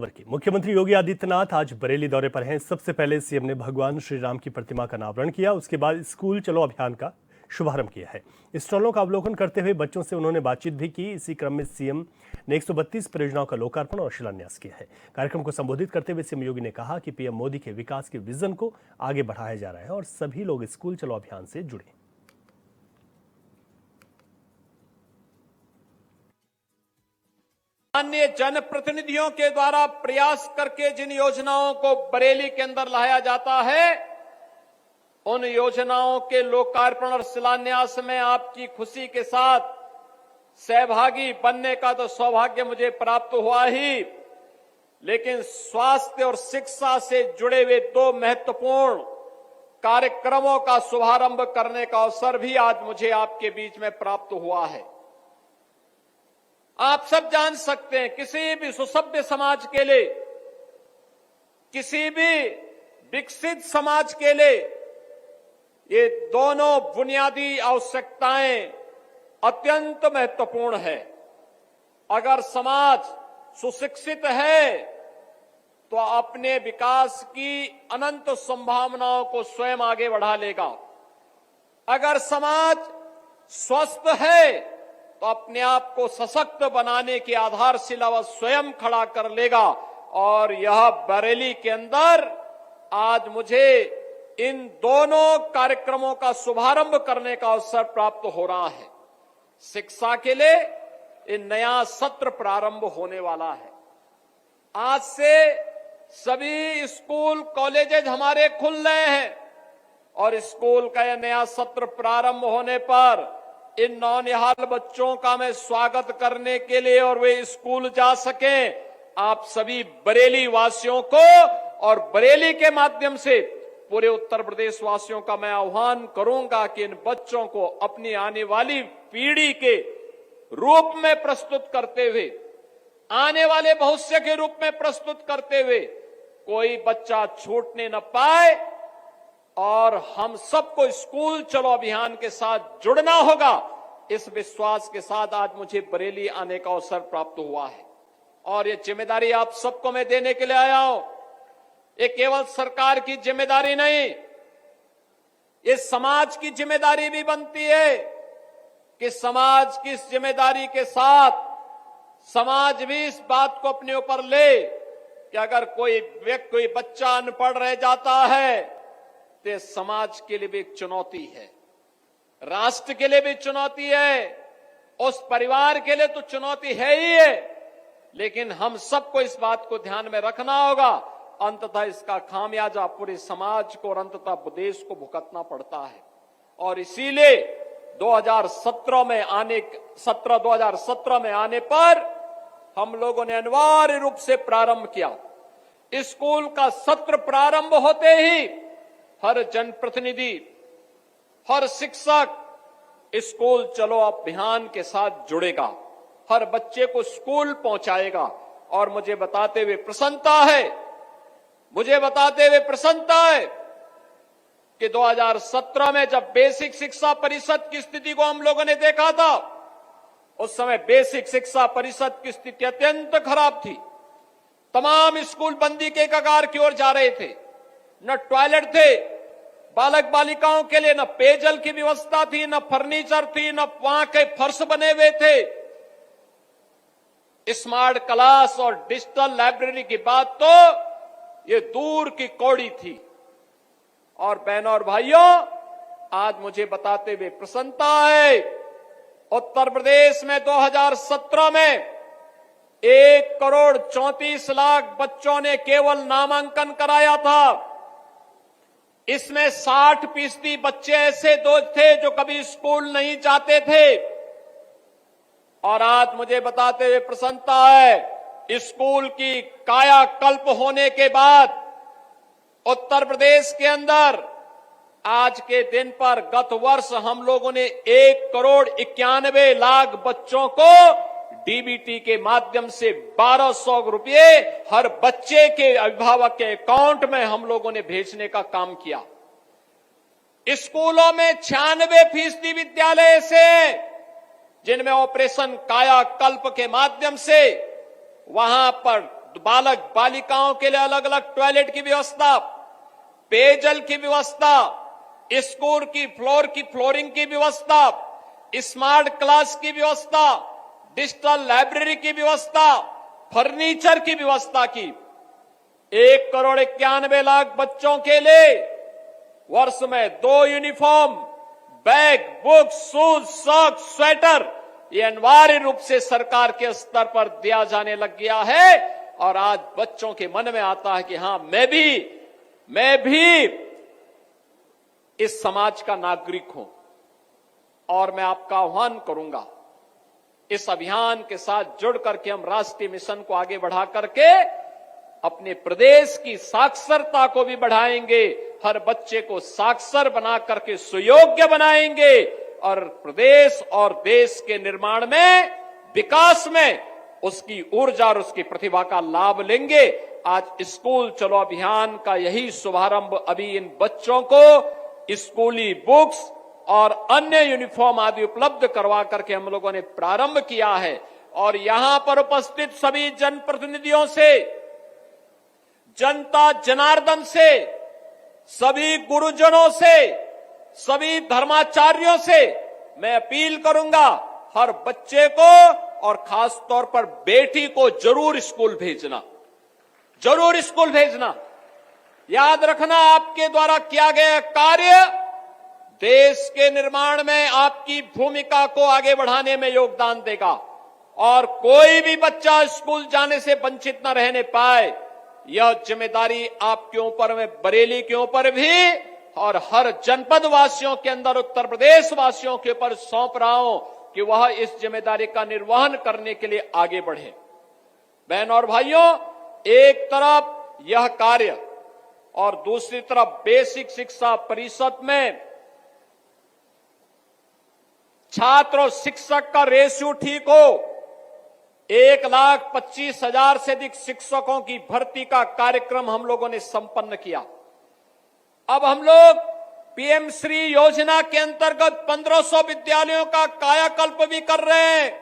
मुख्यमंत्री योगी आदित्यनाथ आज बरेली दौरे पर हैं। सबसे पहले सीएम ने भगवान श्री राम की प्रतिमा का अनावरण किया। उसके बाद स्कूल चलो अभियान का शुभारंभ किया है। स्टॉलों का अवलोकन करते हुए बच्चों से उन्होंने बातचीत भी की। इसी क्रम में सीएम ने 132 परियोजनाओं का लोकार्पण और शिलान्यास किया है। कार्यक्रम को संबोधित करते हुए सीएम योगी ने कहा कि पीएम मोदी के विकास के विजन को आगे बढ़ाया जा रहा है और सभी लोग स्कूल चलो अभियान से जुड़े। अन्य जनप्रतिनिधियों के द्वारा प्रयास करके जिन योजनाओं को बरेली के अंदर लाया जाता है, उन योजनाओं के लोकार्पण और शिलान्यास में आपकी खुशी के साथ सहभागी बनने का तो सौभाग्य मुझे प्राप्त हुआ ही, लेकिन स्वास्थ्य और शिक्षा से जुड़े हुए दो महत्वपूर्ण कार्यक्रमों का शुभारंभ करने का अवसर भी आज मुझे आपके बीच में प्राप्त हुआ है। आप सब जान सकते हैं, किसी भी सुसभ्य समाज के लिए, किसी भी विकसित समाज के लिए ये दोनों बुनियादी आवश्यकताएं अत्यंत महत्वपूर्ण है। अगर समाज सुशिक्षित है तो अपने विकास की अनंत संभावनाओं को स्वयं आगे बढ़ा लेगा। अगर समाज स्वस्थ है तो अपने आप को सशक्त बनाने की आधारशिला वह स्वयं खड़ा कर लेगा। और यह बरेली के अंदर आज मुझे इन दोनों कार्यक्रमों का शुभारंभ करने का अवसर प्राप्त हो रहा है। शिक्षा के लिए एक नया सत्र प्रारंभ होने वाला है। आज से सभी स्कूल कॉलेजेज हमारे खुल रहे हैं और स्कूल का यह नया सत्र प्रारंभ होने पर इन नौनिहाल बच्चों का मैं स्वागत करने के लिए और वे स्कूल जा सकें, आप सभी बरेली वासियों को और बरेली के माध्यम से पूरे उत्तर प्रदेश वासियों का मैं आह्वान करूंगा कि इन बच्चों को अपनी आने वाली पीढ़ी के रूप में प्रस्तुत करते हुए, आने वाले भविष्य के रूप में प्रस्तुत करते हुए कोई बच्चा छूटने न पाए और हम सबको स्कूल चलो अभियान के साथ जुड़ना होगा। इस विश्वास के साथ आज मुझे बरेली आने का अवसर प्राप्त हुआ है और ये जिम्मेदारी आप सबको मैं देने के लिए आया हूं। ये केवल सरकार की जिम्मेदारी नहीं, ये समाज की जिम्मेदारी भी बनती है कि समाज की इस जिम्मेदारी के साथ समाज भी इस बात को अपने ऊपर ले कि अगर कोई बच्चा अनपढ़ रह जाता है तो समाज के लिए भी एक चुनौती है, राष्ट्र के लिए भी चुनौती है, उस परिवार के लिए तो चुनौती है ही है, लेकिन हम सबको इस बात को ध्यान में रखना होगा। अंततः इसका खामियाजा पूरे समाज को और अंततः देश को भुगतना पड़ता है। और इसीलिए 2017 में आने पर हम लोगों ने अनिवार्य रूप से प्रारंभ किया। स्कूल का सत्र प्रारंभ होते ही हर जनप्रतिनिधि, हर शिक्षक स्कूल चलो अभियान के साथ जुड़ेगा, हर बच्चे को स्कूल पहुंचाएगा। और मुझे बताते हुए प्रसन्नता है कि 2017 में जब बेसिक शिक्षा परिषद की स्थिति को हम लोगों ने देखा था, उस समय बेसिक शिक्षा परिषद की स्थिति अत्यंत खराब थी। तमाम स्कूल बंदी के कगार की ओर जा रहे थे, न टॉयलेट थे बालक बालिकाओं के लिए, न पेयजल की व्यवस्था थी, न फर्नीचर थी, न वहां के फर्श बने हुए थे। स्मार्ट क्लास और डिजिटल लाइब्रेरी की बात तो ये दूर की कौड़ी थी। और बहनों और भाइयों, आज मुझे बताते हुए प्रसन्नता है, उत्तर प्रदेश में 2017 में 1,34,00,000 बच्चों ने केवल नामांकन कराया था। इसमें 60% बच्चे ऐसे थे जो कभी स्कूल नहीं जाते थे। और आज मुझे बताते हुए प्रसन्नता है, स्कूल की कायाकल्प होने के बाद उत्तर प्रदेश के अंदर आज के दिन पर गत वर्ष हम लोगों ने 1,91,00,000 बच्चों को डीबीटी के माध्यम से 1,200 रुपये हर बच्चे के अभिभावक के अकाउंट में हम लोगों ने भेजने का काम किया। स्कूलों में 96% विद्यालय ऐसे हैं जिनमें ऑपरेशन कायाकल्प के माध्यम से वहां पर बालक बालिकाओं के लिए अलग अलग टॉयलेट की व्यवस्था, पेयजल की व्यवस्था, स्कूल की फ्लोरिंग की व्यवस्था, स्मार्ट क्लास की व्यवस्था, डिजिटल लाइब्रेरी की व्यवस्था, फर्नीचर की व्यवस्था की। 1,91,00,000 बच्चों के लिए वर्ष में 2 uniform, bag, books, shoes, socks, sweater, ये अनिवार्य रूप से सरकार के स्तर पर दिया जाने लग गया है। और आज बच्चों के मन में आता है कि हां, मैं भी इस समाज का नागरिक हूं। और मैं आपका आह्वान करूंगा, इस अभियान के साथ जुड़ करके हम राष्ट्रीय मिशन को आगे बढ़ा करके अपने प्रदेश की साक्षरता को भी बढ़ाएंगे, हर बच्चे को साक्षर बना करके सुयोग्य बनाएंगे और प्रदेश और देश के निर्माण में, विकास में उसकी ऊर्जा और उसकी प्रतिभा का लाभ लेंगे। आज स्कूल चलो अभियान का यही शुभारंभ अभी इन बच्चों को स्कूली बुक्स और अन्य यूनिफॉर्म आदि उपलब्ध करवा करके हम लोगों ने प्रारंभ किया है। और यहां पर उपस्थित सभी जनप्रतिनिधियों से, जनता जनार्दन से, सभी गुरुजनों से, सभी धर्माचार्यों से मैं अपील करूंगा, हर बच्चे को और खास तौर पर बेटी को जरूर स्कूल भेजना, जरूर स्कूल भेजना। याद रखना, आपके द्वारा किया गया कार्य देश के निर्माण में आपकी भूमिका को आगे बढ़ाने में योगदान देगा और कोई भी बच्चा स्कूल जाने से वंचित न रहने पाए, यह जिम्मेदारी आपके ऊपर, में बरेली के ऊपर भी और हर जनपद वासियों के अंदर, उत्तर प्रदेश वासियों के ऊपर सौंप रहा हूं कि वह इस जिम्मेदारी का निर्वहन करने के लिए आगे बढ़े। बहनों और भाइयों, एक तरफ यह कार्य और दूसरी तरफ बेसिक शिक्षा परिषद में छात्र और शिक्षक का रेशियो ठीक हो। 1,25,000 से अधिक शिक्षकों की भर्ती का कार्यक्रम हम लोगों ने संपन्न किया। अब हम लोग पीएम श्री योजना के अंतर्गत 1500 विद्यालयों का कायाकल्प भी कर रहे हैं।